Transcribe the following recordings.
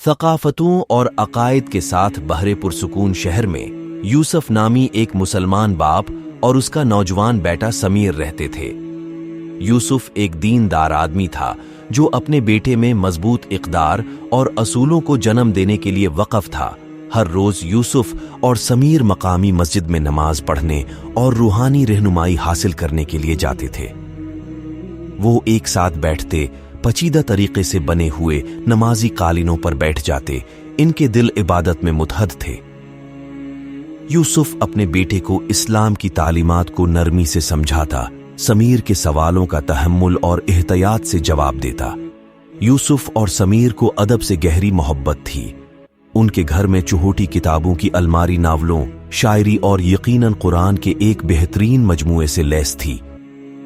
ثقافتوں اور عقائد کے ساتھ بہرے پرسکون شہر میں یوسف نامی ایک مسلمان باپ اور اس کا نوجوان بیٹا سمیر رہتے تھے۔ یوسف ایک دیندار آدمی تھا جو اپنے بیٹے میں مضبوط اقدار اور اصولوں کو جنم دینے کے لیے وقف تھا۔ ہر روز یوسف اور سمیر مقامی مسجد میں نماز پڑھنے اور روحانی رہنمائی حاصل کرنے کے لیے جاتے تھے۔ وہ ایک ساتھ بیٹھتے، پیچیدہ طریقے سے بنے ہوئے نمازی قالینوں پر بیٹھ جاتے، ان کے دل عبادت میں متحد تھے۔ یوسف اپنے بیٹے کو اسلام کی تعلیمات کو نرمی سے سمجھاتا، سمیر کے سوالوں کا تحمل اور احتیاط سے جواب دیتا۔ یوسف اور سمیر کو ادب سے گہری محبت تھی۔ ان کے گھر میں چہوٹی کتابوں کی الماری ناولوں، شاعری اور یقیناً قرآن کے ایک بہترین مجموعے سے لیس تھی۔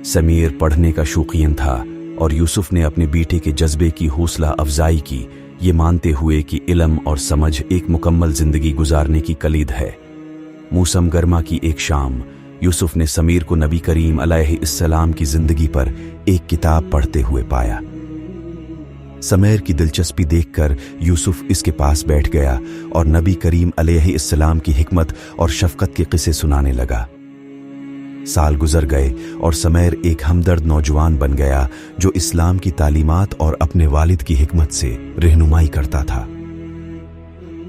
سمیر پڑھنے کا شوقین تھا اور یوسف نے اپنے بیٹے کے جذبے کی حوصلہ افزائی کی، یہ مانتے ہوئے کہ علم اور سمجھ ایک مکمل زندگی گزارنے کی کلید ہے۔ موسم گرما کی ایک شام یوسف نے سمیر کو نبی کریم علیہ السلام کی زندگی پر ایک کتاب پڑھتے ہوئے پایا۔ سمیر کی دلچسپی دیکھ کر یوسف اس کے پاس بیٹھ گیا اور نبی کریم علیہ السلام کی حکمت اور شفقت کے قصے سنانے لگا۔ سال گزر گئے اور سمیر ایک ہمدرد نوجوان بن گیا جو اسلام کی تعلیمات اور اپنے والد کی حکمت سے رہنمائی کرتا تھا۔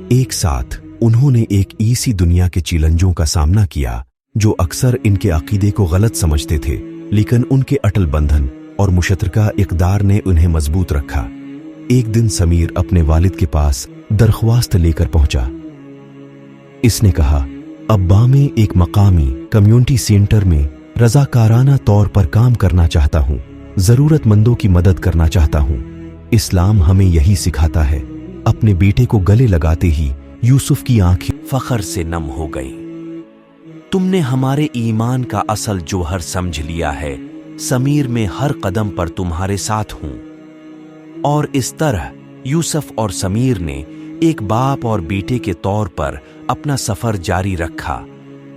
ایک ساتھ انہوں نے ایک ایسی دنیا کے چیلنجوں کا سامنا کیا جو اکثر ان کے عقیدے کو غلط سمجھتے تھے، لیکن ان کے اٹل بندھن اور مشترکہ اقدار نے انہیں مضبوط رکھا۔ ایک دن سمیر اپنے والد کے پاس درخواست لے کر پہنچا۔ اس نے کہا، ابا میں ایک مقامی کمیونٹی سینٹر میں رضاکارانہ طور پر کام کرنا چاہتا ہوں، ضرورت مندوں کی مدد کرنا چاہتا ہوں۔ اسلام ہمیں یہی سکھاتا ہے۔ اپنے بیٹے کو گلے لگاتے ہی یوسف کی آنکھیں فخر سے نم ہو گئیں۔ تم نے ہمارے ایمان کا اصل جوہر سمجھ لیا ہے، سمیر میں ہر قدم پر تمہارے ساتھ ہوں۔ اور اس طرح یوسف اور سمیر نے ایک باپ اور بیٹے کے طور پر اپنا سفر جاری رکھا،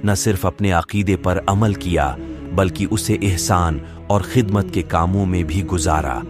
نہ صرف اپنے عقیدے پر عمل کیا بلکہ اسے احسان اور خدمت کے کاموں میں بھی گزارا۔